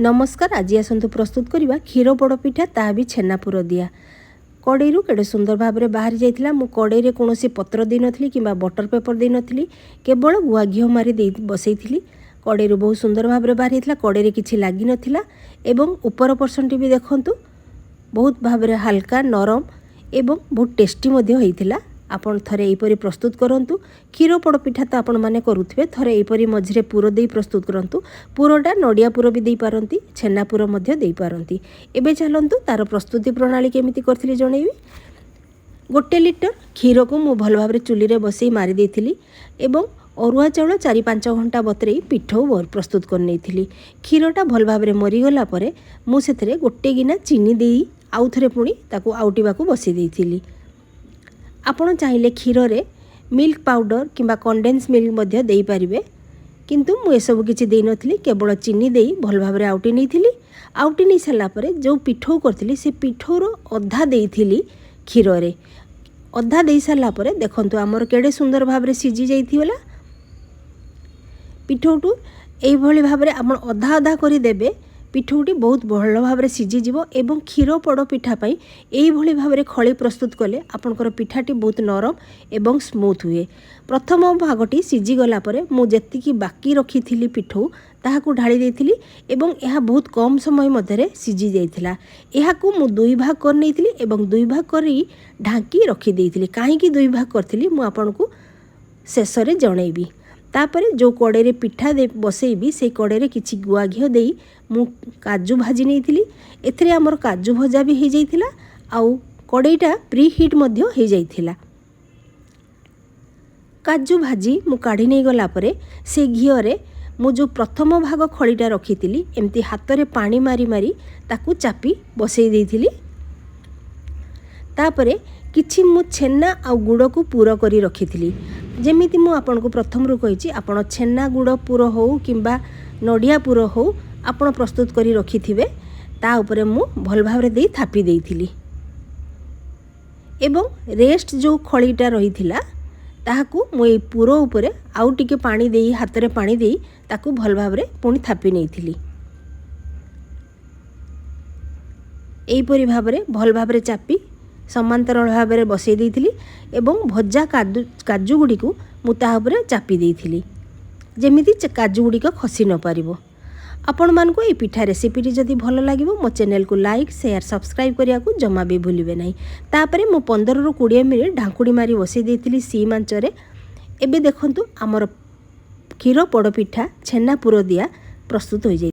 नमस्कार। आज आसतु प्रस्तुत करवा क्षीर पोड़ पिठा ता भी छेनापुर दिया। कड़े केड़े सुंदर भाव में बाहरी जाइथिला। मु कड़े कौन पत्र दे नथली किंबा बटर पेपर दे नथली, केवल गुआ घी मारी दे बसैथिली। कड़े बहुत सुंदर भाव में बाहरी जाइथिला। कड़े किछि लागी नथिला एवं ऊपर पर्सनटी भी देखंतु बहुत भाव में हल्का नरम एवं बहुत टेस्टी मध्य होइथिला। आपण थरे एपरी प्रस्तुत करंतु। क्षीर पोड़ पिठा तो आपण माने करुथबे, थरे एपरी मझिरे पुर दे प्रस्तुत करंतु। पुरटा नडिया पुर भी दे पारंती, छेना पुर मध्य दे पारंती। एबे चलंतु तार प्रस्तुति प्रणाली केमिति करथिली जणेबी। 1 लिटर क्षीर को मु भल भाव चुली रे बसई मारी देथिली एवं अरुआ चाउल 4-5 घंटा बतरई पिठो प्रस्तुत कर नेथिली। क्षीरटा भल भाव में मरीगला परे मु सेथरे 1 गिना चीनी देई आउ थरे पुणी ताकू आउटिबाकू बसई देथिली। आपण चाहिए क्षीर रे मिल्क पाउडर किंबा कंडेन्स मिल्क मध्य देई पारिबे, किंतु मु एसबू किछि देई नथली। केवल चीनी देई भल भाव में आउटी नैथिली। आउटी नै सारा परे जो पिठो करथिली से पिठोर अधा देइथिली क्षीर रे। अधा देई सारा परे देखंतु हमर केडे सुंदर भाव में सिझी जाइथिला। पिठोटू एई भली भाव में आपण अधा अधा करि देबे, पिठौटी बहुत भल भाव में सिझीज एवं क्षीर पोड़ पिठा पाई एई भली भाव में खली प्रस्तुत कले आपणकर पिठाटी बहुत नरम एवं स्मूथ हुए। प्रथम भागटी सिझीगला परे मु जेतिकी बाकी रखी थी पिठौ ताहाकू ढाली देथिली एवं यह बहुत कम समय मध्य सिझी जाइथिला। एहाकू मु 2 भाग कर नेथिली एवं 2 भाग करी ढांकी रखी देथिली। काहेकि 2 भाग करथिली मु आपनकू शेष रे जणैबी। तापरे जो कड़े रे पिठा दे बसैबी से कड़े रे किछि गुआ घिओ देई मु काजू भाजी नैथिली। एथिरे हमर काजू भजा भी हो जाइथिला आउ कड़ेटा प्री हीट मध्य हो जाइथिला। काजू भाजी मु काढ़ी नै गला परे से घिओ रे मु जो प्रथम भाग खड़ीटा रखीथिली एमती हाथ रे पानी मारी मारी ताकू चापी बसई देइथिली। तापरे किछि मु छेना आ गुड़ को पूर करी रखीथिली। जेमिति मु आपन को प्रथम रु कहिछि आपन छेना गुड़ पूर हो किंबा नडिया पूर हो आपन प्रस्तुत करी रखीथिबे। ता ऊपर मु भल भाव रे देई थापी देइथिली एवं रेस्ट जो खळीटा रहिथिला ताहाकू मु ए पूर ऊपर आउ टिके पानी देई हाथ रे पानी देई ताकू भल भाव रे पुणी थापी नेइथिली। एई परि भाव रे भल भाव रे चापी समांतर भाव में बसई देइथिली एवं भजा काजू गुड़ी को मु ता ऊपर चापी देइथिली जेमिति काजू गुड़ी खसी न पारिबो। आपण मान को ये पिठा रेसिपीटी जदि भल लागिबो मो चैनल को लाइक शेयर सब्सक्राइब करिया को जमा भी भूलिबे नहीं। तापरे मु 15 ରୁ 20 मिनिट ढांकुड़ी मारी बसई देइथिली सीम आंच रे। एबे देखंतु हमर क्षीर पोड़ पिठा छेना पुर दिया प्रस्तुत हो जाय।